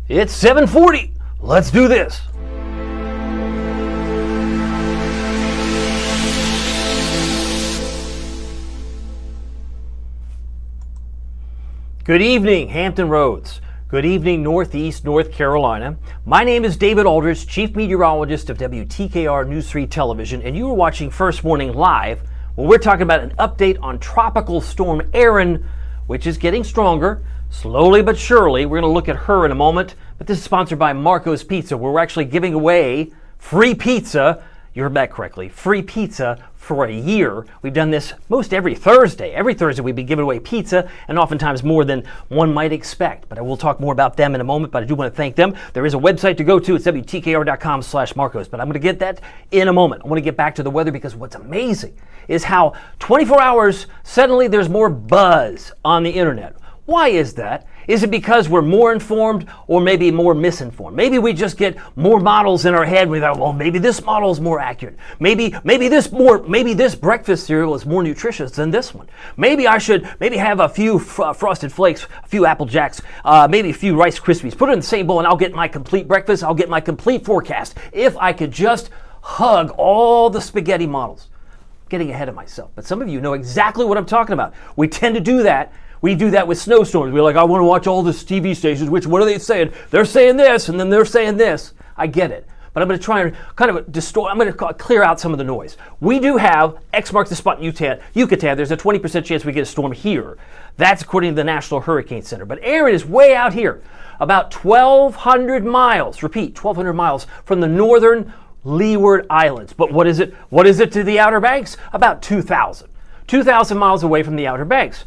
It's 7:40. Let's do this. Good evening, Hampton Roads. Good evening, Northeast North Carolina. My name is David Aldrich, Chief Meteorologist of WTKR News 3 Television, and you are watching First Warning Live, where we're talking about an update on Tropical Storm Erin, which is getting stronger, slowly but surely. We're going to look at her in a moment, but this is sponsored by Marco's Pizza, where we're actually giving away free pizza. You heard that correctly, free pizza for a year. We've done this most every Thursday. Every Thursday we've been giving away pizza, and oftentimes more than one might expect. But I will talk more about them in a moment, but I do want to thank them. There is a website to go to. It's WTKR.com/Marcos, but I'm going to get that in a moment. I want to get back to the weather because what's amazing is how 24 hours, suddenly there's more buzz on the internet. Why is that? Is it because we're more informed or maybe more misinformed? Maybe we just get more models in our head. We thought, well, maybe this model is more accurate. Maybe this breakfast cereal is more nutritious than this one. Maybe I should have a few Frosted Flakes, a few Apple Jacks, maybe a few Rice Krispies. Put it in the same bowl and I'll get my complete breakfast. I'll get my complete forecast. If I could just hug all the spaghetti models. Getting ahead of myself. But some of you know exactly what I'm talking about. We tend to do that. We do that with snowstorms. We're like, I want to watch all the TV stations. What are they saying? They're saying this, and then they're saying this. I get it. But I'm going to try and kind of distort. I'm going to clear out some of the noise. We do have X marks the spot in Yucatan. There's a 20% chance we get a storm here. That's according to the National Hurricane Center. But Erin is way out here, about 1,200 miles. Repeat, 1,200 miles from the northern Leeward Islands. But what is it? What is it to the Outer Banks? About 2,000. 2,000 miles away from the Outer Banks.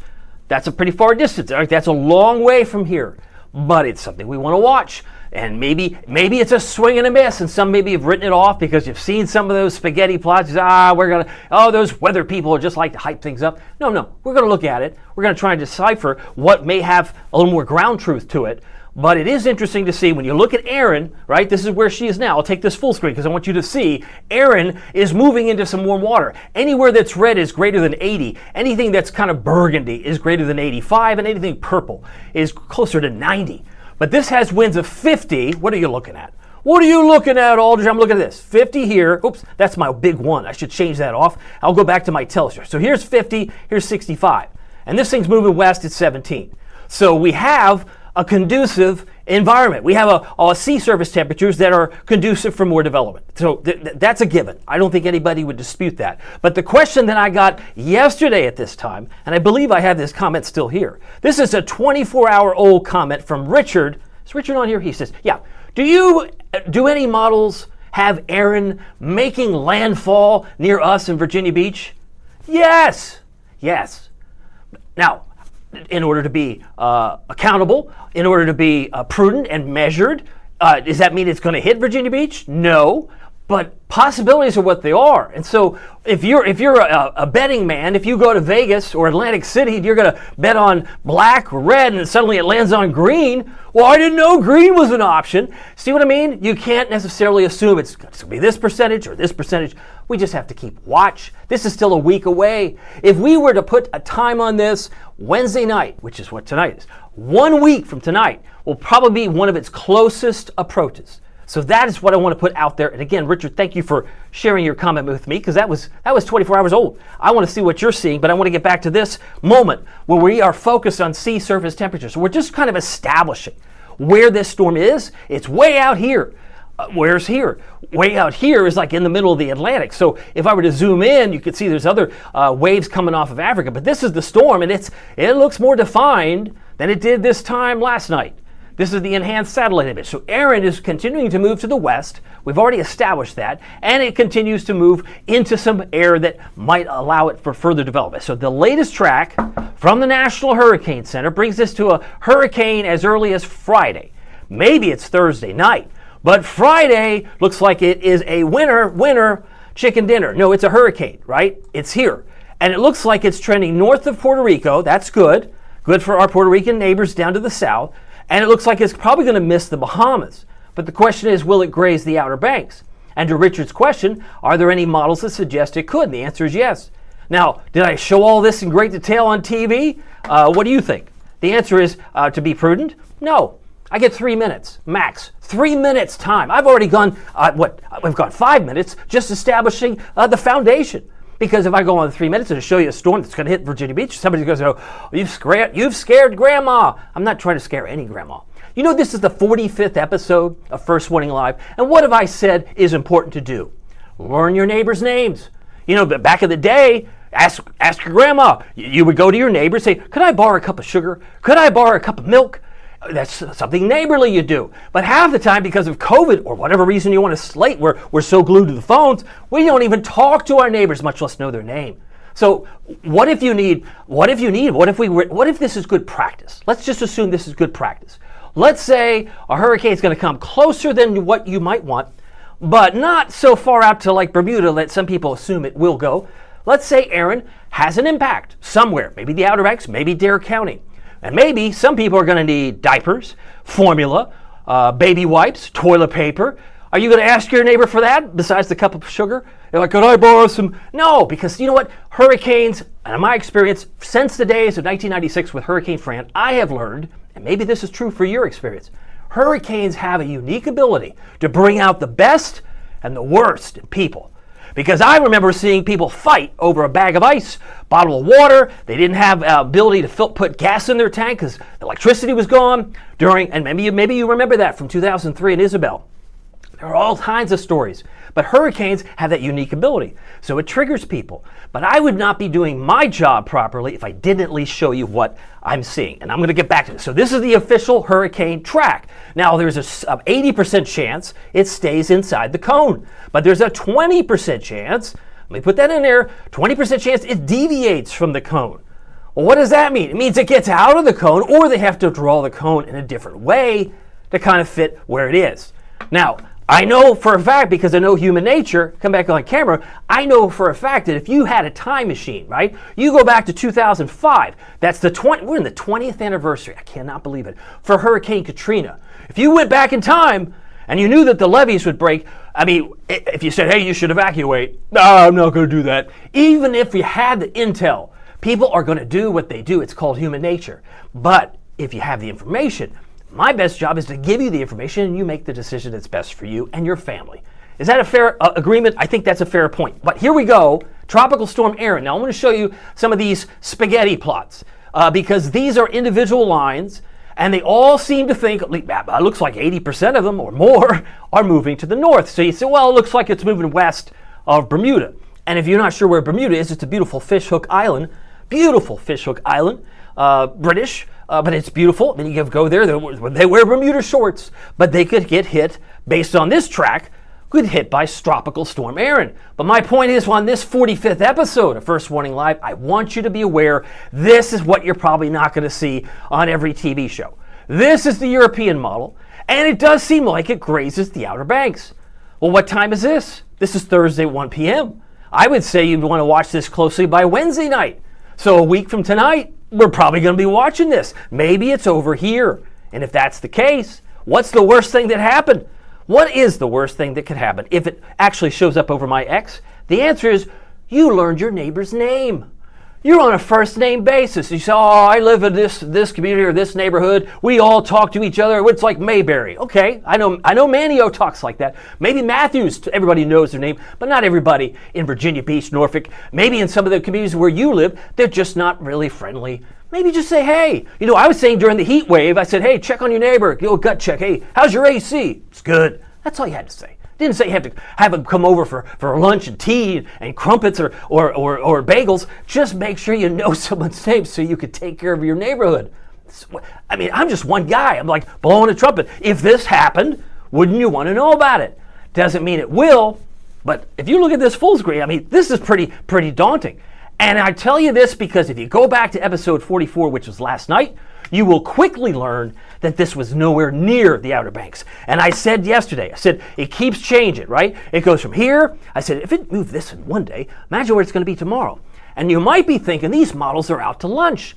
That's a pretty far distance. That's a long way from here, but it's something we want to watch. And maybe it's a swing and a miss, and some maybe have written it off because you've seen some of those spaghetti plots. Those weather people are just like to hype things up. No, we're going to look at it. We're going to try and decipher what may have a little more ground truth to it. But it is interesting to see when you look at Erin, right? This is where she is now. I'll take this full screen because I want you to see Erin is moving into some warm water. Anywhere that's red is greater than 80. Anything that's kind of burgundy is greater than 85, and anything purple is closer to 90. But this has winds of 50. What are you looking at? What are you looking at, Aldrich? I'm looking at this. 50 here. Oops, that's my big one. I should change that off. I'll go back to my telescope. So here's 50, here's 65. And this thing's moving west at 17. So we have a conducive environment. We have a sea surface temperatures that are conducive for more development. So that's a given. I don't think anybody would dispute that. But the question that I got yesterday at this time, and I believe I have this comment still here. This is a 24-hour-old comment from Richard. Is Richard on here? He says, yeah. Do any models have Erin making landfall near us in Virginia Beach? Yes. Now, in order to be accountable, in order to be prudent and measured. Does that mean it's going to hit Virginia Beach? No, but possibilities are what they are. And so if you're a betting man, if you go to Vegas or Atlantic City and you're going to bet on black or red and suddenly it lands on green, well, I didn't know green was an option. See what I mean? You can't necessarily assume it's going to be this percentage or this percentage. We just have to keep watch. This is still a week away. If we were to put a time on this, Wednesday night, which is what tonight is, 1 week from tonight will probably be one of its closest approaches. So that is what I want to put out there. And again, Richard, thank you for sharing your comment with me because that was 24 hours old. I want to see what you're seeing, but I want to get back to this moment where we are focused on sea surface temperatures. So we're just kind of establishing where this storm is. It's way out here. Where's here? Way out here is like in the middle of the Atlantic. So if I were to zoom in, you could see there's other waves coming off of Africa. But this is the storm, and it looks more defined than it did this time last night. This is the enhanced satellite image. So Erin is continuing to move to the west. We've already established that. And it continues to move into some air that might allow it for further development. So the latest track from the National Hurricane Center brings us to a hurricane as early as Friday. Maybe it's Thursday night. But Friday looks like it is a winter chicken dinner. No, it's a hurricane, right? It's here. And it looks like it's trending north of Puerto Rico. That's good. Good for our Puerto Rican neighbors down to the south. And it looks like it's probably going to miss the Bahamas. But the question is, will it graze the Outer Banks? And to Richard's question, are there any models that suggest it could? And the answer is yes. Now, did I show all this in great detail on TV? What do you think? The answer is, to be prudent, no. I get 3 minutes, max. 3 minutes time. I've already gone, we've got 5 minutes just establishing the foundation. Because if I go on 3 minutes and show you a storm that's going to hit Virginia Beach, somebody's going to go, oh, you've scared Grandma. I'm not trying to scare any grandma. You know, this is the 45th episode of First Warning Live, and what have I said is important to do? Learn your neighbors' names. You know, back in the day, ask your grandma. You would go to your neighbor and say, could I borrow a cup of sugar? Could I borrow a cup of milk? That's something neighborly you do. But half the time, because of COVID or whatever reason you want to slate, we're so glued to the phones, we don't even talk to our neighbors, much less know their name. So what if this is good practice? Let's just assume this is good practice. Let's say a hurricane is going to come closer than what you might want, but not so far out to like Bermuda that some people assume it will go. Let's say Erin has an impact somewhere, maybe the Outer Banks, maybe Dare County. And maybe some people are going to need diapers, formula, baby wipes, toilet paper. Are you going to ask your neighbor for that besides the cup of sugar? You're like, could I borrow some? No, because you know what? Hurricanes, and in my experience, since the days of 1996 with Hurricane Fran, I have learned, and maybe this is true for your experience, hurricanes have a unique ability to bring out the best and the worst in people. Because I remember seeing people fight over a bag of ice, bottle of water. They didn't have ability to put gas in their tank because electricity was gone and maybe you remember that from 2003 in Isabel. There are all kinds of stories. But hurricanes have that unique ability. So it triggers people. But I would not be doing my job properly if I didn't at least show you what I'm seeing. And I'm going to get back to this. So this is the official hurricane track. Now there's a 80% chance it stays inside the cone. But there's a 20% chance, let me put that in there, 20% chance it deviates from the cone. Well, what does that mean? It means it gets out of the cone, or they have to draw the cone in a different way to kind of fit where it is. Now, I know for a fact, because I know human nature, come back on camera, I know for a fact that if you had a time machine, right? You go back to 2005, we're in the 20th anniversary, I cannot believe it, for Hurricane Katrina. If you went back in time and you knew that the levees would break, I mean, if you said, hey, you should evacuate, no, I'm not going to do that. Even if you had the intel, people are going to do what they do. It's called human nature. But if you have the information, my best job is to give you the information and you make the decision that's best for you and your family. Is that a fair agreement? I think that's a fair point. But here we go. Tropical Storm Erin. Now I'm going to show you some of these spaghetti plots because these are individual lines and they all seem to think, it looks like 80% of them or more are moving to the north. So you say, well, it looks like it's moving west of Bermuda. And if you're not sure where Bermuda is, it's a beautiful fishhook island. Beautiful fishhook island. British. But it's beautiful. Then you go there. They wear Bermuda shorts, but they could get hit based on this track. Could hit by Tropical Storm Erin. But my point is, on this 45th episode of First Warning Live, I want you to be aware this is what you're probably not going to see on every TV show. This is the European model, and it does seem like it grazes the Outer Banks. Well, what time is this? This is Thursday, 1 p.m. I would say you'd want to watch this closely by Wednesday night. So a week from tonight, we're probably going to be watching this. Maybe it's over here. And if that's the case, what's the worst thing that happened? What is the worst thing that could happen if it actually shows up over my X? The answer is you learned your neighbor's name. You're on a first name basis. You say, oh, I live in this community or this neighborhood. We all talk to each other. It's like Mayberry. Okay, I know Manio talks like that. Maybe Matthews, everybody knows their name, but not everybody in Virginia Beach, Norfolk. Maybe in some of the communities where you live, they're just not really friendly. Maybe just say, hey. You know, I was saying during the heat wave, I said, hey, check on your neighbor. Go gut check. Hey, how's your AC? It's good. That's all you had to say. Didn't say you have to have them come over for lunch and tea and crumpets or bagels. Just make sure you know someone's name so you could take care of your neighborhood. I mean, I'm just one guy. I'm like blowing a trumpet. If this happened, wouldn't you want to know about it? Doesn't mean it will, but if you look at this full screen, I mean, this is pretty daunting. And I tell you this because if you go back to episode 44, which was last night, you will quickly learn that this was nowhere near the Outer Banks. And I said yesterday, I said, it keeps changing, right? It goes from here. I said, if it moved this in one day, imagine where it's going to be tomorrow. And you might be thinking these models are out to lunch.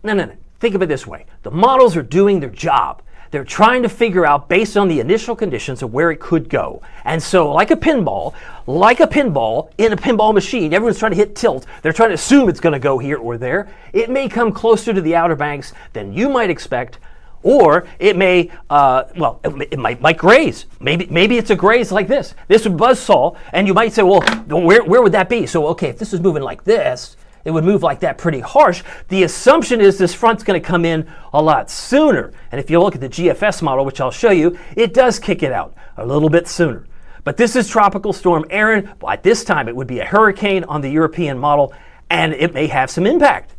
No. Think of it this way. The models are doing their job. They're trying to figure out based on the initial conditions of where it could go. And so like a pinball in a pinball machine, everyone's trying to hit tilt. They're trying to assume it's going to go here or there. It may come closer to the Outer Banks than you might expect, Or it may, it might graze. Maybe it's a graze like this. This would buzzsaw, and you might say, well, where would that be? So, okay, if this is moving like this, it would move like that pretty harsh. The assumption is this front's going to come in a lot sooner. And if you look at the GFS model, which I'll show you, it does kick it out a little bit sooner. But this is Tropical Storm Erin. At this time, it would be a hurricane on the European model, and it may have some impact.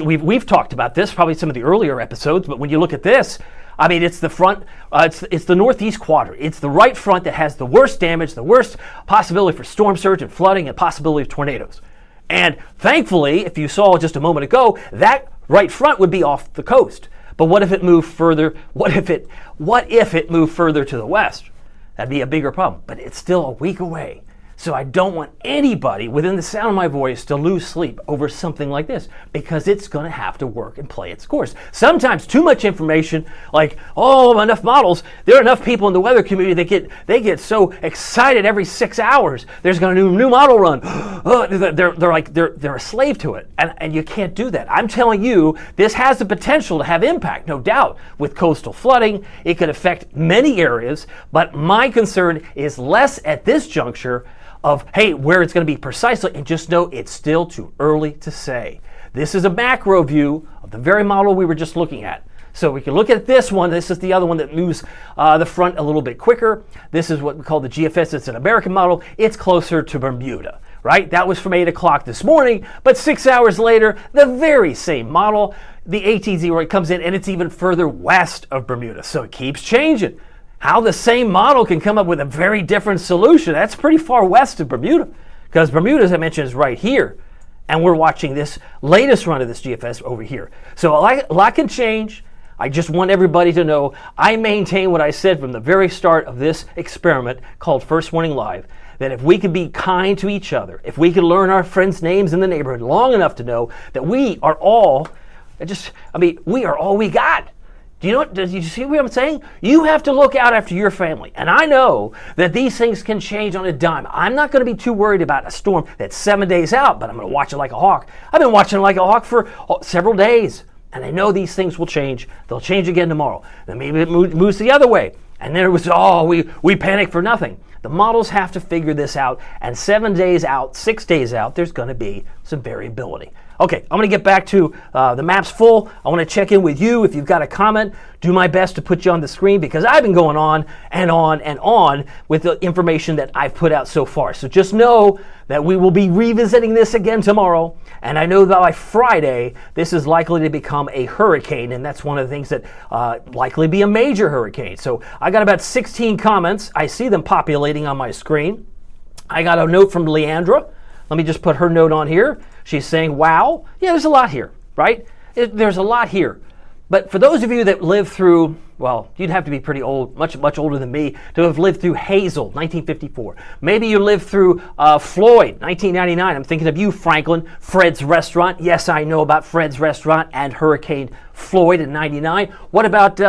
We've talked about this, probably some of the earlier episodes, but when you look at this, I mean, it's the front, it's the northeast quadrant. It's the right front that has the worst damage, the worst possibility for storm surge and flooding and possibility of tornadoes. And thankfully, if you saw just a moment ago, that right front would be off the coast. But what if it moved further? What if it moved further to the west? That'd be a bigger problem. But it's still a week away. So I don't want anybody within the sound of my voice to lose sleep over something like this, because it's going to have to work and play its course. Sometimes too much information, like, oh, enough models. There are enough people in the weather community that they get so excited every 6 hours. There's going to be a new model run. They're a slave to it, and you can't do that. I'm telling you, this has the potential to have impact, no doubt, with coastal flooding. It could affect many areas, but my concern is less at this juncture of, hey, where it's going to be precisely, and just know it's still too early to say. This is a macro view of the very model we were just looking at. So we can look at this one. This is the other one that moves the front a little bit quicker. This is what we call the GFS. It's an American model. It's closer to Bermuda, right? That was from 8 o'clock this morning, but 6 hours later, the very same model, the ATZ comes in, and it's even further west of Bermuda. So it keeps changing. How the same model can come up with a very different solution, that's pretty far west of Bermuda, because Bermuda, as I mentioned, is right here, and we're watching this latest run of this GFS over here. So a lot can change. I just want everybody to know I maintain what I said from the very start of this experiment called First Warning Live, that if we can be kind to each other, if we can learn our friends' names in the neighborhood long enough to know that we are all we got. Do you see what I'm saying? You have to look out after your family. And I know that these things can change on a dime. I'm not going to be too worried about a storm that's 7 days out, but I'm going to watch it like a hawk. I've been watching it like a hawk for several days. And I know these things will change. They'll change again tomorrow. Then maybe it moves the other way. And then it was, we panicked for nothing. The models have to figure this out. And 7 days out, 6 days out, there's going to be some variability. Okay, I'm going to get back to the maps full. I want to check in with you. If you've got a comment, do my best to put you on the screen, because I've been going on and on and on with the information that I've put out so far. So just know that we will be revisiting this again tomorrow. And I know that by Friday, this is likely to become a hurricane. And that's one of the things that likely be a major hurricane. So I got about 16 comments. I see them populating on my screen. I got a note from Leandra. Let me just put her note on here. She's saying, wow, yeah, there's a lot here, right? There's a lot here. But for those of you that lived through, well, you'd have to be pretty old, much older than me, to have lived through Hazel, 1954. Maybe you lived through Floyd, 1999. I'm thinking of you, Franklin, Fred's Restaurant. Yes, I know about Fred's Restaurant and Hurricane Floyd in 99. What about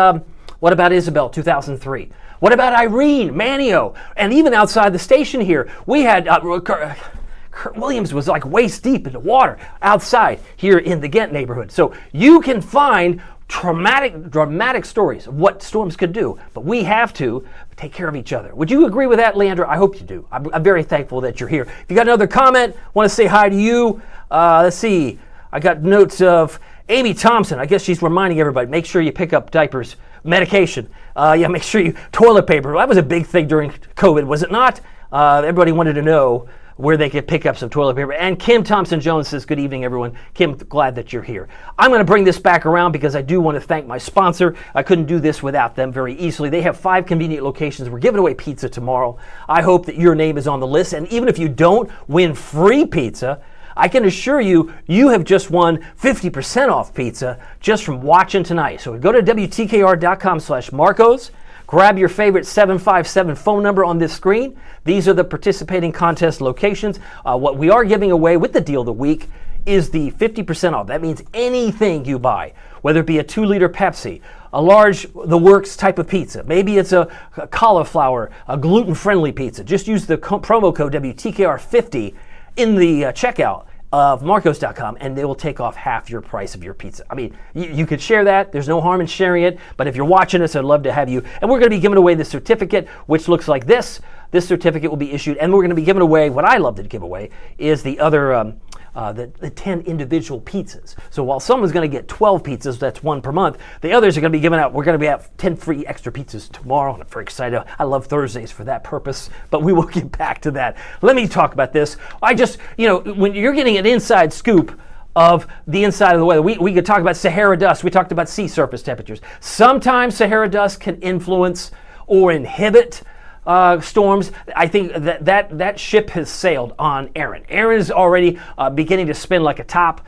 Isabel, 2003? What about Irene, Manio? And even outside the station here, we had Kurt Williams was like waist deep in the water outside here in the Ghent neighborhood. So you can find dramatic stories of what storms could do, but we have to take care of each other. Would you agree with that, Leandra? I hope you do. I'm very thankful that you're here. If you got another comment, want to say hi to you. Let's see. I got notes of Amy Thompson. I guess she's reminding everybody, make sure you pick up diapers, medication. Make sure you, toilet paper. That was a big thing during COVID, was it not? Everybody wanted to know where they could pick up some toilet paper. And Kim Thompson-Jones says, good evening, everyone. Kim, glad that you're here. I'm going to bring this back around because I do want to thank my sponsor. I couldn't do this without them very easily. They have 5 convenient locations. We're giving away pizza tomorrow. I hope that your name is on the list. And even if you don't win free pizza, I can assure you, you have just won 50% off pizza just from watching tonight. So go to WTKR.com/Marcos. Grab your favorite 757 phone number on this screen. These are the participating contest locations. What we are giving away with the deal of the week is the 50% off. That means anything you buy, whether it be a 2-liter Pepsi, a large The Works type of pizza, maybe it's a cauliflower, a gluten-friendly pizza. Just use the promo code WTKR50 in the checkout, of Marcos.com, and they will take off half your price of your pizza. I mean, you could share that. There's no harm in sharing it, but if you're watching us, I'd love to have you. And we're going to be giving away the certificate, which looks like this. This certificate will be issued, and we're going to be giving away, what I love to give away, is the other, the 10 individual pizzas. So while someone's going to get 12 pizzas, that's one per month, the others are going to be giving out, we're going to be at 10 free extra pizzas tomorrow, and I'm very excited. I love Thursdays for that purpose, but we will get back to that. Let me talk about this. I just, when you're getting an inside scoop of the inside of the weather, we could talk about Sahara dust. We talked about sea surface temperatures. Sometimes Sahara dust can influence or inhibit storms. I think that ship has sailed on Erin. Erin is already beginning to spin like a top.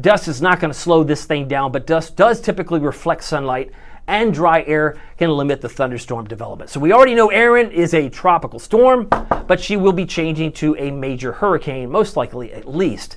Dust is not going to slow this thing down, but dust does typically reflect sunlight, and dry air can limit the thunderstorm development. So we already know Erin is a tropical storm, but she will be changing to a major hurricane, most likely at least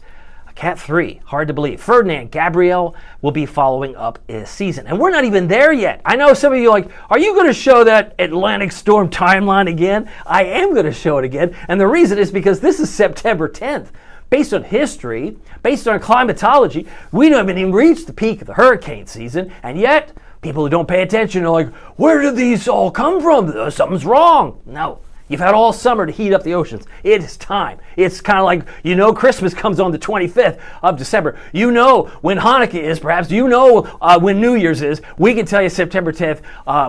Cat 3, hard to believe. Ferdinand, Gabrielle will be following up this season. And we're not even there yet. I know some of you are like, are you going to show that Atlantic storm timeline again? I am going to show it again. And the reason is because this is September 10th. Based on history, based on climatology, we haven't even reached the peak of the hurricane season. And yet, people who don't pay attention are like, where did these all come from? Something's wrong. No. You've had all summer to heat up the oceans. It is time. It's kind of like, Christmas comes on the 25th of December. You know when Hanukkah is, perhaps. You know when New Year's is. We can tell you September 10th,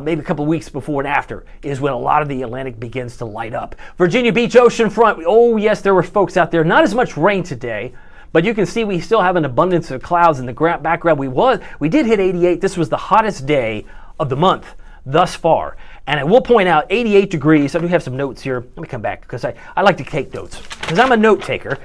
maybe a couple of weeks before and after, is when a lot of the Atlantic begins to light up. Virginia Beach ocean front. Oh, yes, there were folks out there. Not as much rain today, but you can see we still have an abundance of clouds in the background. We did hit 88. This was the hottest day of the month thus far. And I will point out 88 degrees. I do have some notes here. Let me come back because I like to take notes because I'm a note taker.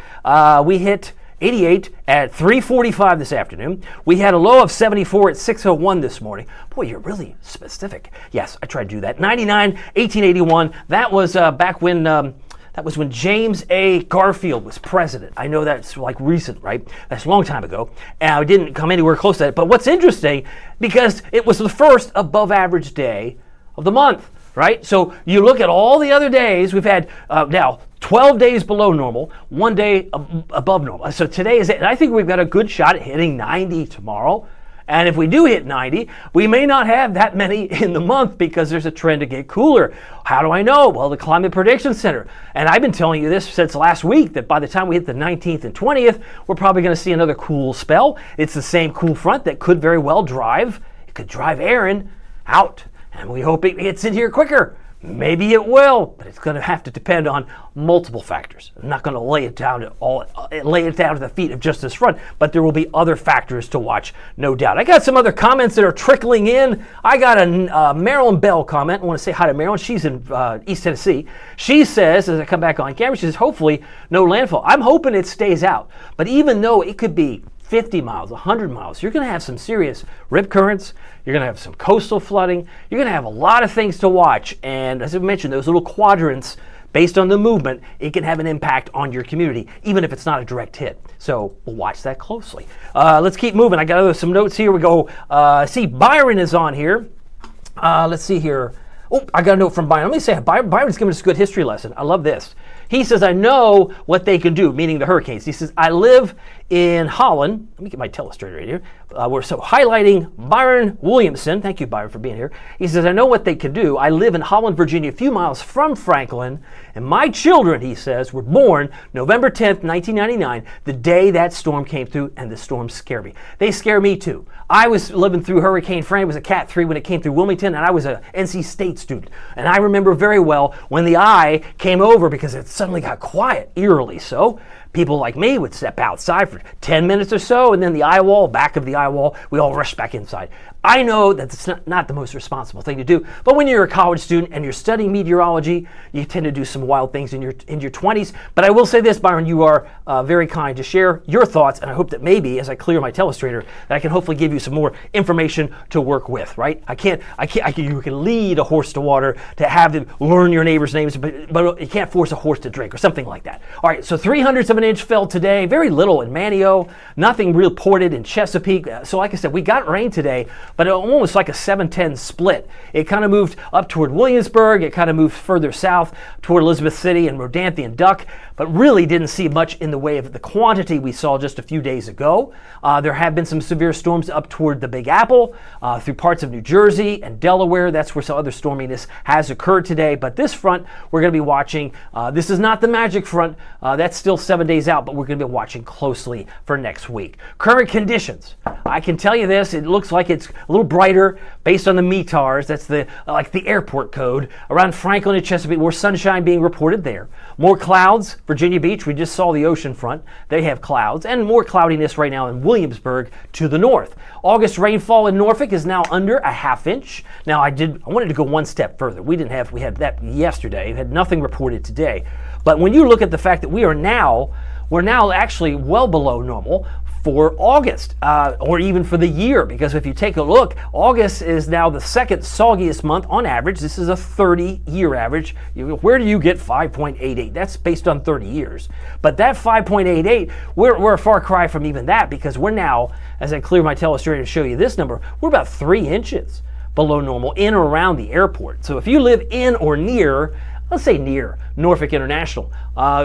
We hit 88 at 3:45 this afternoon. We had a low of 74 at 6:01 this morning. Boy, you're really specific. Yes, I tried to do that. 99, 1881. That was back when that was when James A. Garfield was president. I know that's like recent, right? That's a long time ago. And I didn't come anywhere close to that. But what's interesting, because it was the first above average day of the month, right? So you look at all the other days, we've had now 12 days below normal, 1 day above normal. So today is it, and I think we've got a good shot at hitting 90 tomorrow. And if we do hit 90, we may not have that many in the month because there's a trend to get cooler. How do I know? Well, the Climate Prediction Center. And I've been telling you this since last week that by the time we hit the 19th and 20th, we're probably going to see another cool spell. It's the same cool front that could very well drive Erin out. And we hope it gets in here quicker. Maybe it will, but it's going to have to depend on multiple factors. I'm not going to lay it down at the feet of just this front, but there will be other factors to watch, no doubt. I got some other comments that are trickling in. I got a Marilyn Bell comment. I want to say hi to Marilyn. She's in East Tennessee. She says, as I come back on camera, she says, hopefully no landfall. I'm hoping it stays out. But even though it could be 50 miles, 100 miles, you're going to have some serious rip currents. You're going to have some coastal flooding. You're going to have a lot of things to watch. And as I mentioned, those little quadrants, based on the movement, it can have an impact on your community, even if it's not a direct hit. So we'll watch that closely. Let's keep moving. I got some notes here. We go. See, Byron is on here. Let's see here. Oh, I got a note from Byron. Let me say, Byron's giving us a good history lesson. I love this. He says, I know what they can do, meaning the hurricanes. He says, I live in Holland. Let me get my telestrator right here. We're so highlighting Byron Williamson. Thank you, Byron, for being here. He says, I know what they can do. I live in Holland, Virginia, a few miles from Franklin. And my children, he says, were born November 10th, 1999, the day that storm came through, and the storm scared me. They scare me, too. I was living through Hurricane Fran. It was a Cat 3 when it came through Wilmington, and I was a NC State student. And I remember very well when the eye came over because it suddenly got quiet, eerily so. People like me would step outside for 10 minutes or so, and then the eye wall, back of the eye wall, we all rush back inside. I know that it's not the most responsible thing to do, but when you're a college student and you're studying meteorology, you tend to do some wild things in your 20s. But I will say this, Byron, you are very kind to share your thoughts, and I hope that maybe, as I clear my telestrator, that I can hopefully give you some more information to work with, right? You can lead a horse to water, to have them learn your neighbor's names, but you can't force a horse to drink or something like that. All right, so 300-7 an inch fell today, very little in Manio, nothing reported in Chesapeake. So like I said, we got rain today, but almost like a 7-10 split. It kind of moved up toward Williamsburg, it kind of moved further south toward Elizabeth City and Rodanthe and Duck, but really didn't see much in the way of the quantity we saw just a few days ago. There have been some severe storms up toward the Big Apple, through parts of New Jersey and Delaware. That's where some other storminess has occurred today, but this front we're going to be watching. This is not the magic front. That's still 7 days out, but we're going to be watching closely for next week. Current conditions. I can tell you this, it looks like it's a little brighter based on the METARs. That's the like the airport code around Franklin and Chesapeake. More sunshine being reported there. More clouds, Virginia Beach. We just saw the ocean front. They have clouds, and more cloudiness right now in Williamsburg to the north. August rainfall in Norfolk is now under a half inch. Now I wanted to go one step further. We had that yesterday. We had nothing reported today. But when you look at the fact that we're now actually well below normal for August, or even for the year, because if you take a look, August is now the second soggiest month on average. This is a 30-year average. Where do you get 5.88? That's based on 30 years. But that 5.88, we're a far cry from even that, because we're now, as I clear my telestrator to show you this number, we're about 3 inches below normal in or around the airport. So if you live in or near, let's say near Norfolk International,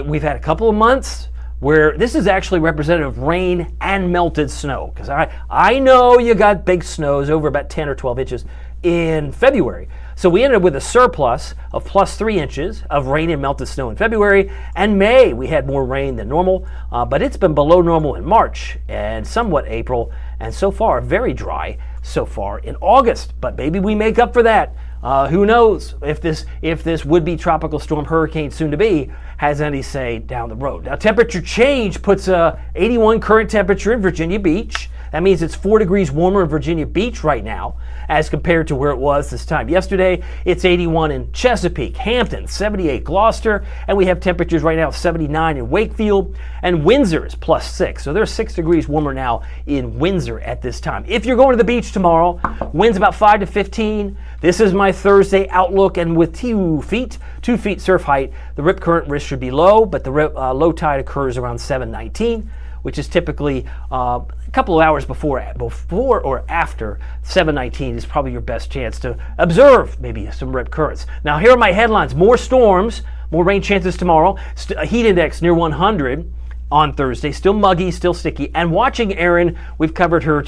we've had a couple of months where this is actually representative of rain and melted snow. Because I know you got big snows over about 10 or 12 inches in February. So we ended up with a surplus of plus 3 inches of rain and melted snow in February. And May, we had more rain than normal, but it's been below normal in March and somewhat April. And so far, very dry so far in August. But maybe we make up for that. Who knows if this would-be tropical storm hurricane soon to be has any say down the road. Now, temperature change puts a 81 current temperature in Virginia Beach. That means it's 4 degrees warmer in Virginia Beach right now as compared to where it was this time yesterday. It's 81 in Chesapeake, Hampton, 78 Gloucester, and we have temperatures right now of 79 in Wakefield, and Windsor is plus 6. So they're 6 degrees warmer now in Windsor at this time. If you're going to the beach tomorrow, winds about 5 to 15. This is my Thursday outlook, and with 2 feet surf height, the rip current risk should be low, but the low tide occurs around 7:19, which is typically a couple of hours before or after 7:19 is probably your best chance to observe maybe some rip currents. Now here are my headlines. More storms, more rain chances tomorrow. Heat index near 100 on Thursday. Still muggy, still sticky. And watching Erin, we've covered her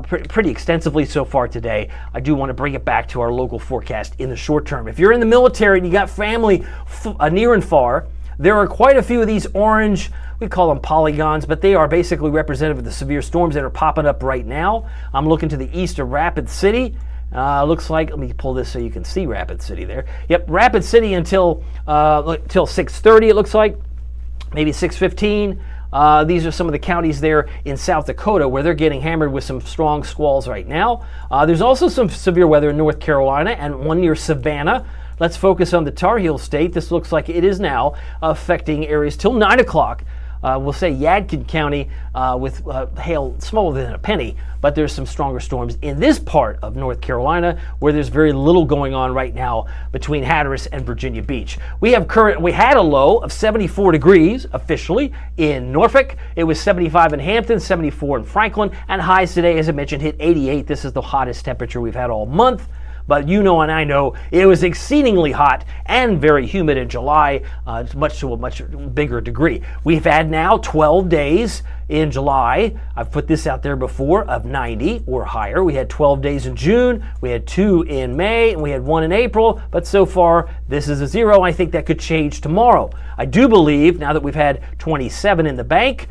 pretty extensively so far today. I do want to bring it back to our local forecast in the short term. If you're in the military and you got family near and far, there are quite a few of these orange, we call them polygons, but they are basically representative of the severe storms that are popping up right now. I'm looking to the east of Rapid City. Looks like, let me pull this so you can see Rapid City there. Yep, Rapid City until 6:30 it looks like, maybe 6:15. These are some of the counties there in South Dakota where they're getting hammered with some strong squalls right now. There's also some severe weather in North Carolina and one near Savannah. Let's focus on the Tar Heel State. This looks like it is now affecting areas till 9 o'clock. We'll say Yadkin County with hail smaller than a penny, but there's some stronger storms in this part of North Carolina where there's very little going on right now between Hatteras and Virginia Beach. We had a low of 74 degrees officially in Norfolk. It was 75 in Hampton, 74 in Franklin, and highs today, as I mentioned, hit 88. This is the hottest temperature we've had all month. But you know and I know it was exceedingly hot and very humid in July, to a much bigger degree. We've had now 12 days in July. I've put this out there before of 90 or higher. We had 12 days in June, we had 2 in May, and we had 1 in April. But so far, this is a 0. I think that could change tomorrow. I do believe now that we've had 27 in the bank,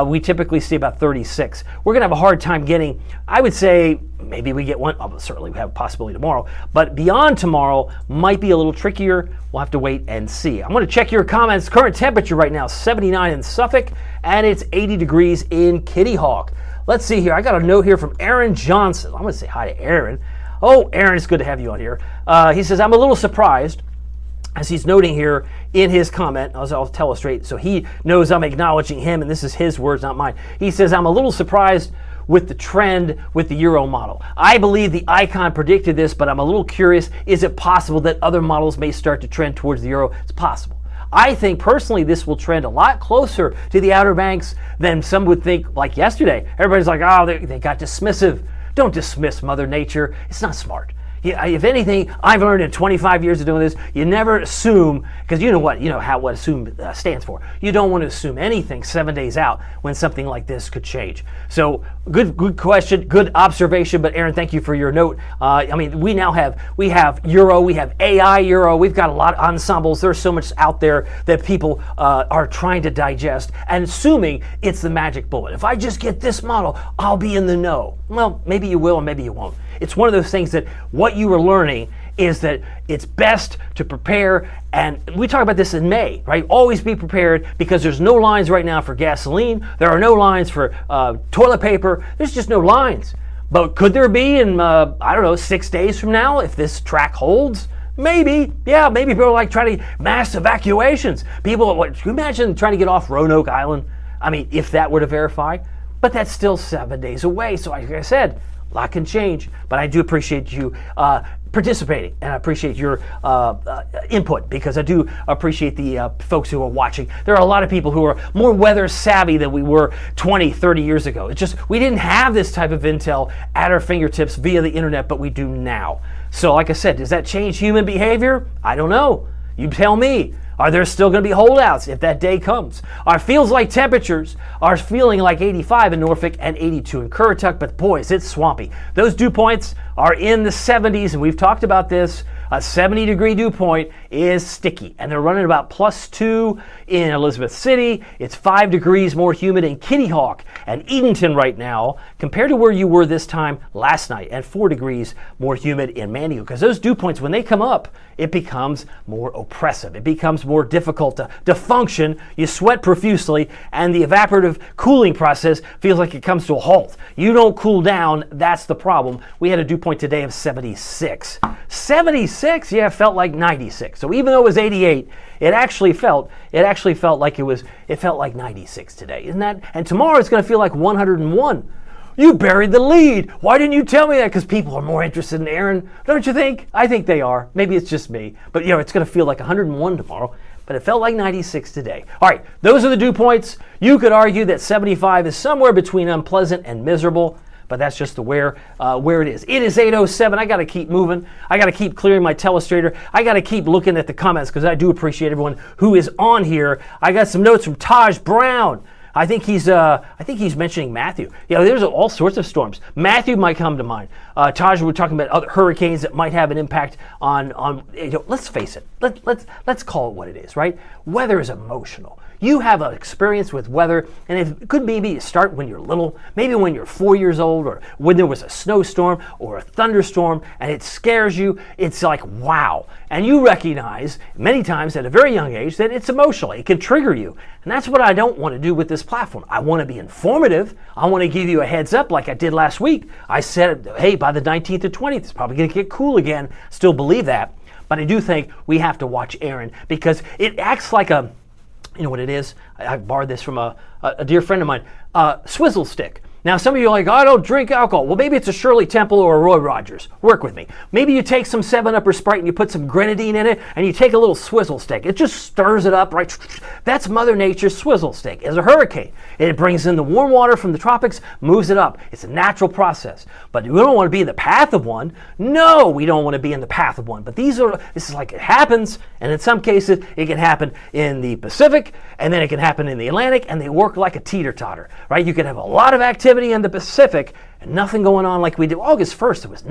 we typically see about 36. We're going to have a hard time getting, I would say, maybe we get one. Certainly we have a possibility tomorrow. But beyond tomorrow might be a little trickier. We'll have to wait and see. I'm going to check your comments. Current temperature right now, 79 in Suffolk, and it's 80 degrees in Kitty Hawk. Let's see here. I got a note here from Erin Johnson. I'm going to say hi to Erin. Oh, Erin, it's good to have you on here. He says, I'm a little surprised, as he's noting here in his comment, I'll tell it straight so he knows I'm acknowledging him, and this is his words, not mine. He says, I'm a little surprised with the trend with the Euro model. I believe the icon predicted this, but I'm a little curious. Is it possible that other models may start to trend towards the Euro? It's possible. I think personally this will trend a lot closer to the Outer Banks than some would think. Like yesterday, everybody's like, oh, they got dismissive. Don't dismiss Mother Nature. It's not smart. Yeah, if anything, I've learned in 25 years of doing this, you never assume, because you know what assume stands for. You don't want to assume anything 7 days out when something like this could change. So good question, good observation. But Erin, thank you for your note. I mean, we have Euro, we have AI Euro, we've got a lot of ensembles. There's so much out there that people are trying to digest and assuming it's the magic bullet. If I just get this model, I'll be in the know. Well, maybe you will, and maybe you won't. It's one of those things that what you are learning is that it's best to prepare, and we talk about this in May, right? Always be prepared, because there's no lines right now for gasoline. There are no lines for toilet paper. There's just no lines. But could there be in, 6 days from now if this track holds? Maybe, yeah, maybe people are like trying to mass evacuations. People, can you imagine trying to get off Roanoke Island? I mean, if that were to verify, but that's still 7 days away. So like I said, a lot can change, but I do appreciate you participating, and I appreciate your input, because I do appreciate the folks who are watching. There are a lot of people who are more weather savvy than we were 20, 30 years ago. It's just we didn't have this type of intel at our fingertips via the internet, but we do now. So like I said, does that change human behavior? I don't know. You tell me. Are there still going to be holdouts if that day comes? Our feels like temperatures are feeling like 85 in Norfolk and 82 in Currituck, but boys, it's swampy. Those dew points are in the 70s, and we've talked about this. A 70-degree dew point is sticky, and they're running about +2 in Elizabeth City. It's 5 degrees more humid in Kitty Hawk and Edenton right now compared to where you were this time last night, and 4 degrees more humid in Manio. Because those dew points, when they come up, it becomes more oppressive. It becomes more difficult to function. You sweat profusely, and the evaporative cooling process feels like it comes to a halt. You don't cool down, that's the problem. We had a dew point today of 76. 76, yeah, it felt like 96. So even though it was 88, it actually felt like it felt like 96 today. Isn't that? And tomorrow it's going to feel like 101. You buried the lead. Why didn't you tell me that? Because people are more interested in Erin, don't you think? I think they are. Maybe it's just me. But it's going to feel like 101 tomorrow. But it felt like 96 today. All right, those are the dew points. You could argue that 75 is somewhere between unpleasant and miserable, but that's just where it is. It is 8:07. I got to keep moving. I got to keep clearing my telestrator. I got to keep looking at the comments, because I do appreciate everyone who is on here. I got some notes from Taj Brown. I think he's mentioning Matthew. There's all sorts of storms. Matthew might come to mind. Taj, we're talking about other hurricanes that might have an impact on. Let's face it. Let's call it what it is, right? Weather is emotional. You have an experience with weather, and it could maybe start when you're little, maybe when you're 4 years old, or when there was a snowstorm or a thunderstorm, and it scares you. It's like, wow. And you recognize many times at a very young age that it's emotional. It can trigger you. And that's what I don't want to do with this platform. I want to be informative. I want to give you a heads up like I did last week. I said, hey, by the 19th or 20th, it's probably going to get cool again. Still believe that. But I do think we have to watch Erin, because it acts like a, you know what it is? I borrowed this from a dear friend of mine, swizzle stick. Now, some of you are like, I don't drink alcohol. Well, maybe it's a Shirley Temple or a Roy Rogers. Work with me. Maybe you take some 7-Up or Sprite and you put some grenadine in it, and you take a little swizzle stick. It just stirs it up, right? That's Mother Nature's swizzle stick. It's a hurricane. It brings in the warm water from the tropics, moves it up. It's a natural process. But we don't want to be in the path of one. No, we don't want to be in the path of one. But this is like it happens, and in some cases, it can happen in the Pacific, and then it can happen in the Atlantic, and they work like a teeter-totter, right? You can have a lot of activity in the Pacific and nothing going on like we did August 1st. There was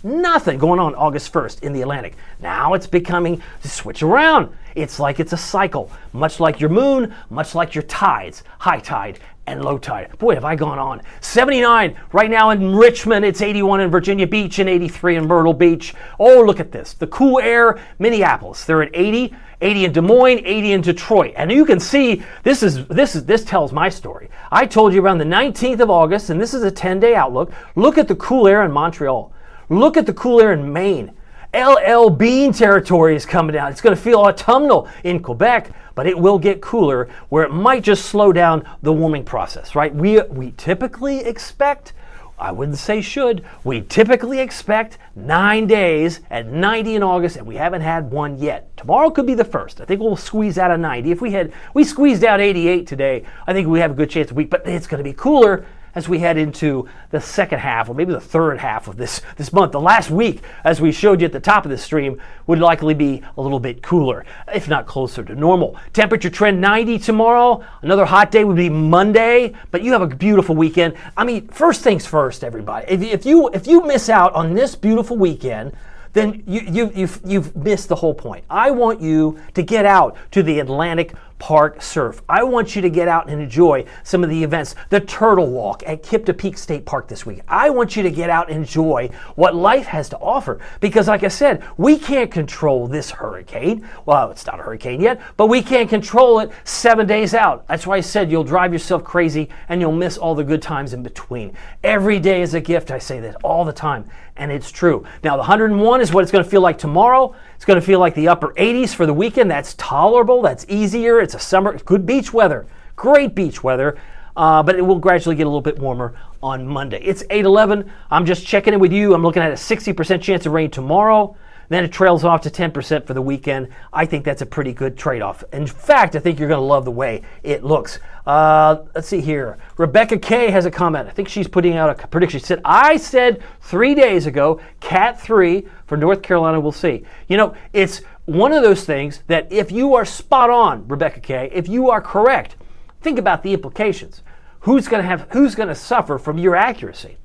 nothing going on August 1st in the Atlantic. Now it's becoming to switch around. It's like it's a cycle, much like your moon, much like your tides, high tide and low tide. Boy, have I gone on. 79 right now in Richmond. It's 81 in Virginia Beach and 83 in Myrtle Beach. Oh, look at this. The cool air, Minneapolis. They're at 80 in Des Moines, 80 in Detroit. And you can see this tells my story. I told you around the 19th of August, and this is a 10-day outlook. Look at the cool air in Montreal. Look at the cool air in Maine. LL Bean territory is coming down. It's going to feel autumnal in Quebec, but it will get cooler where it might just slow down the warming process, right? We typically expect I wouldn't say should. We typically expect 9 days at 90 in August, and we haven't had one yet. Tomorrow could be the first. I think we'll squeeze out a 90. If we squeezed out 88 today, I think we have a good chance of a week, but it's going to be cooler as we head into the second half, or maybe the third half of this month. The last week, as we showed you at the top of the stream, would likely be a little bit cooler, if not closer to normal. Temperature trend 90 tomorrow. Another hot day would be Monday, but you have a beautiful weekend. I mean, first things first, everybody. If you miss out on this beautiful weekend, then you've missed the whole point. I want you to get out to the Atlantic Park Surf. I want you to get out and enjoy some of the events. The Turtle Walk at Kipta Peak State Park this week. I want you to get out and enjoy what life has to offer. Because like I said, we can't control this hurricane. Well, it's not a hurricane yet, but we can't control it 7 days out. That's why I said you'll drive yourself crazy and you'll miss all the good times in between. Every day is a gift. I say this all the time, and it's true. Now, the 101 is what it's going to feel like tomorrow. It's going to feel like the upper 80s for the weekend. That's tolerable. That's easier. It's a summer, good beach weather, great beach weather, but it will gradually get a little bit warmer on Monday. It's 8/11. I'm just checking in with you. I'm looking at a 60% chance of rain tomorrow. Then it trails off to 10% for the weekend. I think that's a pretty good trade-off. In fact, I think you're going to love the way it looks. Let's see here. Rebecca K has a comment. I think she's putting out a prediction. She said, I said 3 days ago, Cat 3 for North Carolina, we'll see. You know, it's one of those things that if you are spot on, Rebecca K, if you are correct, think about the implications. Who's going to suffer from your accuracy?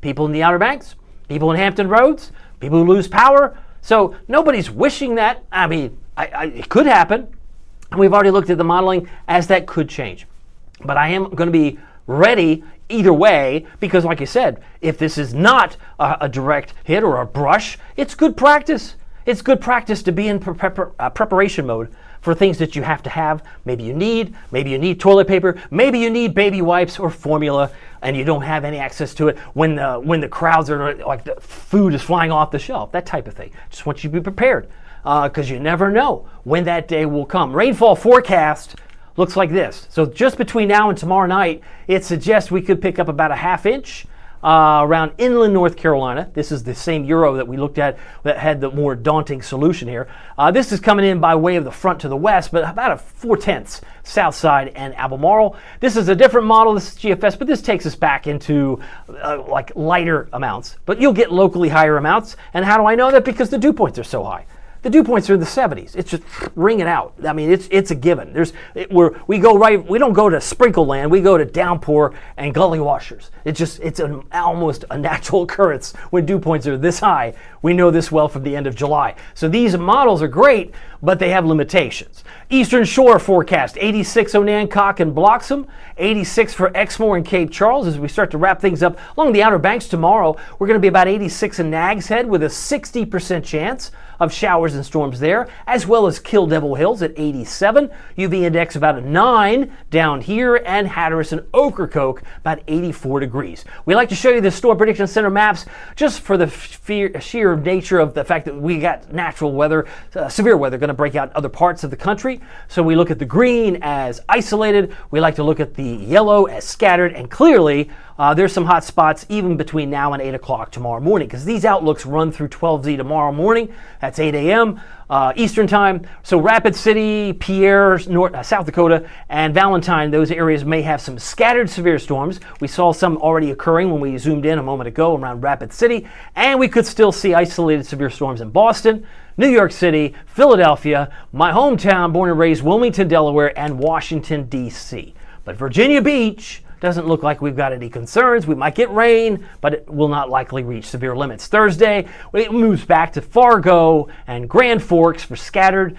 People in the Outer Banks? People in Hampton Roads? People who lose power? So nobody's wishing that. I mean, it could happen. And we've already looked at the modeling as that could change. But I am going to be ready either way because, like I said, if this is not a direct hit or a brush, it's good practice. It's good practice to be in preparation mode for things that you have to have. Maybe you need toilet paper, maybe you need baby wipes or formula, and you don't have any access to it when the crowds are like the food is flying off the shelf, that type of thing. Just want you to be prepared because you never know when that day will come. Rainfall forecast looks like this. So just between now and tomorrow night, it suggests we could pick up about a ½ inch around inland North Carolina. This is the same Euro that we looked at that had the more daunting solution here. This is coming in by way of the front to the west, but about a 4/10 south side and Albemarle. This is a different model. This is GFS, but this takes us back into like lighter amounts. But you'll get locally higher amounts. And how do I know that? Because the dew points are so high. The dew points are in the 70s. It's just ringing out. I mean, it's a given. We don't go to sprinkle land. We go to downpour and gully washers. It's almost a natural occurrence when dew points are this high. We know this well from the end of July. So these models are great, but they have limitations. Eastern Shore forecast, 86 Onancock and Bloxham, 86 for Exmoor and Cape Charles. As we start to wrap things up along the Outer Banks tomorrow, we're going to be about 86 in Nags Head with a 60% chance of showers and storms there, as well as Kill Devil Hills at 87. UV index about a 9 down here, and Hatteras and Ocracoke about 84 degrees. We like to show you the Storm Prediction Center maps just for the sheer nature of the fact that we got natural weather, severe weather going to break out in other parts of the country. So we look at the green as isolated. We like to look at the yellow as scattered, and clearly there's some hot spots even between now and 8 o'clock tomorrow morning, because these outlooks run through 12Z tomorrow morning. That's 8 a.m. Eastern time. So Rapid City, Pierre, South Dakota, and Valentine, those areas may have some scattered severe storms. We saw some already occurring when we zoomed in a moment ago around Rapid City, and we could still see isolated severe storms in Boston, New York City, Philadelphia, my hometown, born and raised, Wilmington, Delaware, and Washington, D.C. But Virginia Beach doesn't look like we've got any concerns. We might get rain, but it will not likely reach severe limits. Thursday, it moves back to Fargo and Grand Forks for scattered.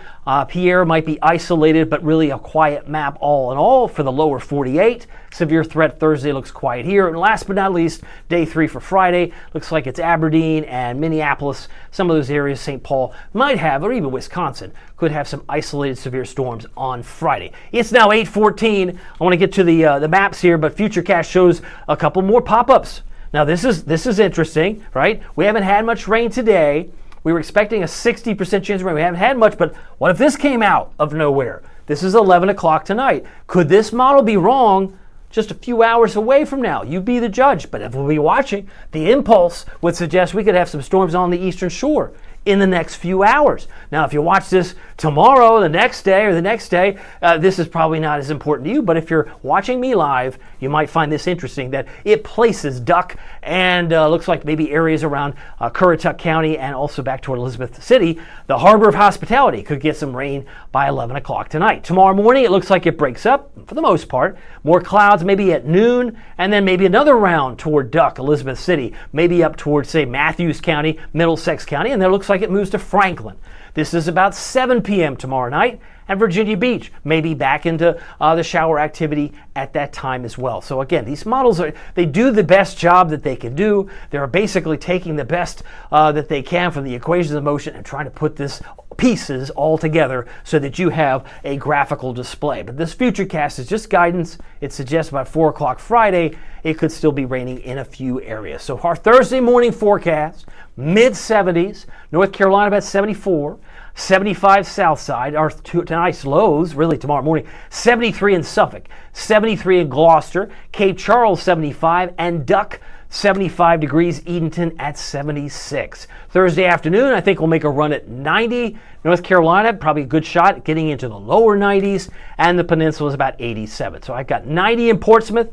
Pierre might be isolated, but really a quiet map all in all for the lower 48. Severe threat Thursday looks quiet here. And last but not least, day 3 for Friday. Looks like it's Aberdeen and Minneapolis. Some of those areas, St. Paul might have, or even Wisconsin, could have some isolated severe storms on Friday. It's now 8:14. I want to get to the maps here, but Futurecast shows a couple more pop-ups. Now this is interesting, right? We haven't had much rain today. We were expecting a 60% chance of rain. We haven't had much, but what if this came out of nowhere? This is 11 o'clock tonight. Could this model be wrong just a few hours away from now. You be the judge. But if we'll be watching, the impulse would suggest we could have some storms on the eastern shore in the next few hours. Now, if you watch this tomorrow, the next day, or the next day, this is probably not as important to you, but if you're watching me live, you might find this interesting, that it places Duck and looks like maybe areas around Currituck County and also back toward Elizabeth City. The Harbor of Hospitality could get some rain by 11 o'clock tonight. Tomorrow morning, it looks like it breaks up, for the most part. More clouds maybe at noon, and then maybe another round toward Duck, Elizabeth City, maybe up towards, say, Matthews County, Middlesex County, and then it looks like it moves to Franklin. This is about 7 p.m. tomorrow night, and Virginia Beach may be back into the shower activity at that time as well. So again, these models they do the best job that they can do. They're basically taking the best that they can from the equations of motion and trying to put this pieces all together so that you have a graphical display. But this futurecast is just guidance. It suggests about 4 o'clock Friday, it could still be raining in a few areas. So our Thursday morning forecast, mid-70s, North Carolina about 74, 75 south side. Our tonight's lows, really tomorrow morning, 73 in Suffolk, 73 in Gloucester, Cape Charles 75, and Duck 75 degrees, Edenton at 76. Thursday afternoon, I think we'll make a run at 90. North Carolina, probably a good shot at getting into the lower 90s, and the peninsula is about 87. So I've got 90 in Portsmouth,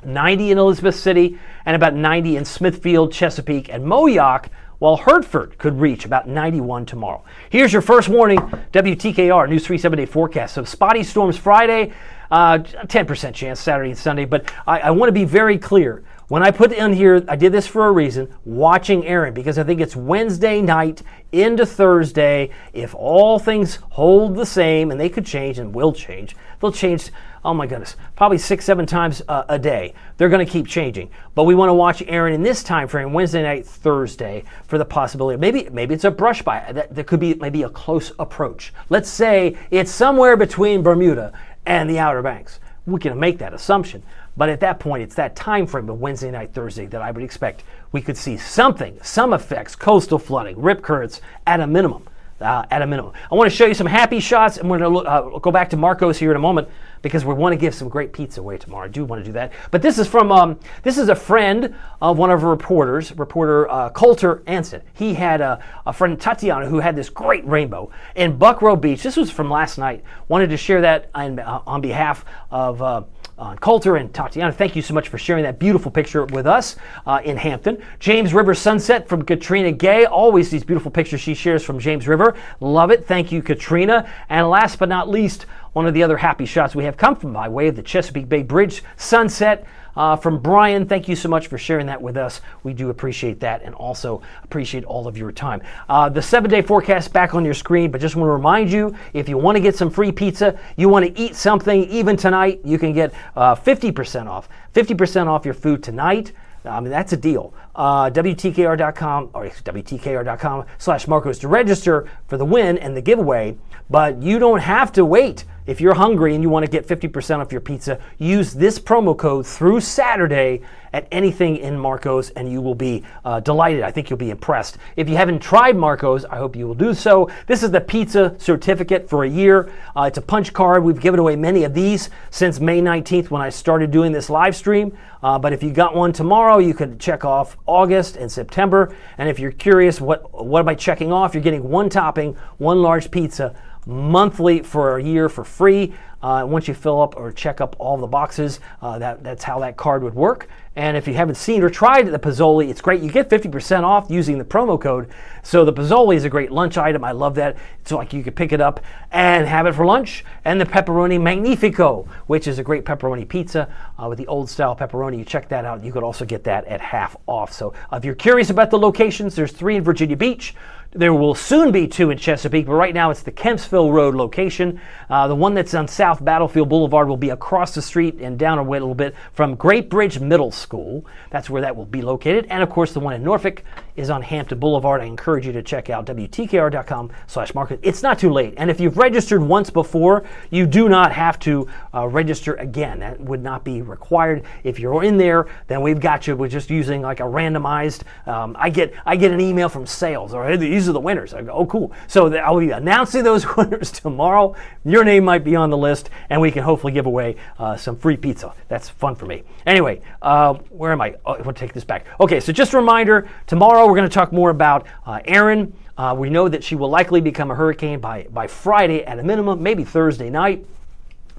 90 in Elizabeth City, and about 90 in Smithfield, Chesapeake, and Moyock, while Hertford could reach about 91 tomorrow. Here's your first warning, WTKR News 3 7-day forecast. So spotty storms Friday, 10% chance Saturday and Sunday, but I want to be very clear. When I put in here, I did this for a reason, watching Erin, because I think it's Wednesday night into Thursday. If all things hold the same, and they could change and will change, they'll change, oh my goodness, probably 6-7 times a day. They're going to keep changing. But we want to watch Erin in this time frame, Wednesday night, Thursday, for the possibility. Maybe it's a brush by. That could be maybe a close approach. Let's say it's somewhere between Bermuda and the Outer Banks. We can make that assumption. But at that point, it's that time frame of Wednesday night, Thursday that I would expect we could see something, some effects, coastal flooding, rip currents at a minimum. I want to show you some happy shots, and we're going to go back to Marcos here in a moment because we want to give some great pizza away tomorrow. I do want to do that. But this is from this is a friend of one of our reporter Coulter Anson. He had a friend Tatiana who had this great rainbow in Buckrow Beach. This was from last night. Wanted to share that on behalf of Coulter and Tatiana. Thank you so much for sharing that beautiful picture with us in Hampton. James River sunset from Katrina Gay. Always these beautiful pictures she shares from James River. Love it. Thank you, Katrina. And last but not least, one of the other happy shots we have come from by way of the Chesapeake Bay Bridge sunset from Brian. Thank you so much for sharing that with us. We do appreciate that and also appreciate all of your time. The 7-day forecast back on your screen, but just want to remind you, if you want to get some free pizza, you want to eat something, even tonight, you can get 50% off. 50% off your food tonight. I mean, that's a deal. WTKR.com or WTKR.com/Marcos to register for the win and the giveaway. But you don't have to wait. If you're hungry and you want to get 50% off your pizza, use this promo code through Saturday at anything in Marcos, and you will be delighted. I think you'll be impressed. If you haven't tried Marcos, I hope you will do so. This is the pizza certificate for a year. It's a punch card. We've given away many of these since May 19th when I started doing this live stream. But if you got one tomorrow, you could check off August and September. And if you're curious, what am I checking off? You're getting one topping, one large pizza, monthly for a year for free. Once you fill up or check up all the boxes, that's how that card would work. And if you haven't seen or tried the Pozzoli, it's great. You get 50% off using the promo code. So the Pozzoli is a great lunch item. I love that. It's like you could pick it up and have it for lunch. And the Pepperoni Magnifico, which is a great pepperoni pizza with the old style pepperoni. You check that out. You could also get that at half off. So if you're curious about the locations, there's 3 in Virginia Beach. There will soon be 2 in Chesapeake, but right now it's the Kempsville Road location. The one that's on South Battlefield Boulevard will be across the street and down a little bit from Great Bridge Middle School. That's where that will be located. And of course the one in Norfolk is on Hampton Boulevard. I encourage you to check out WTKR.com/market. It's not too late. And if you've registered once before, you do not have to register again. That would not be required. If you're in there, then we've got you. We're just using like a randomized. I get an email from sales, or hey, these are the winners. I go, oh, cool. So I'll be announcing those winners tomorrow. Your name might be on the list, and we can hopefully give away some free pizza. That's fun for me. Anyway, where am I? Oh, I want to take this back. Okay, so just a reminder, tomorrow we're going to talk more about Erin. We know that she will likely become a hurricane by Friday at a minimum, maybe Thursday night.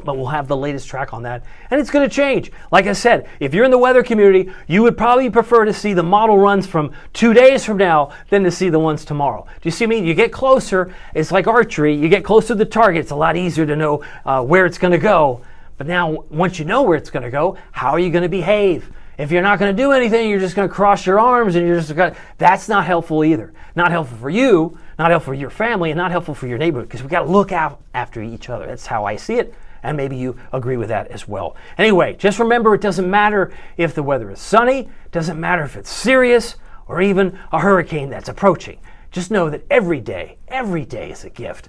But we'll have the latest track on that, and it's going to change. Like I said, if you're in the weather community, you would probably prefer to see the model runs from 2 days from now than to see the ones tomorrow. Do you see me? You get closer. It's like archery. You get closer to the target. It's a lot easier to know where it's going to go. But now, once you know where it's going to go, how are you going to behave? If you're not going to do anything, you're just going to cross your arms and you're just going to... That's not helpful either. Not helpful for you, not helpful for your family, and not helpful for your neighborhood, because we've got to look out after each other. That's how I see it. And maybe you agree with that as well. Anyway, just remember, it doesn't matter if the weather is sunny, it doesn't matter if it's serious, or even a hurricane that's approaching. Just know that every day is a gift.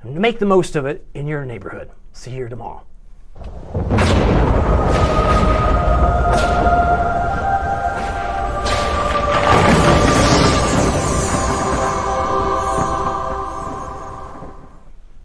And make the most of it in your neighborhood. See you here tomorrow.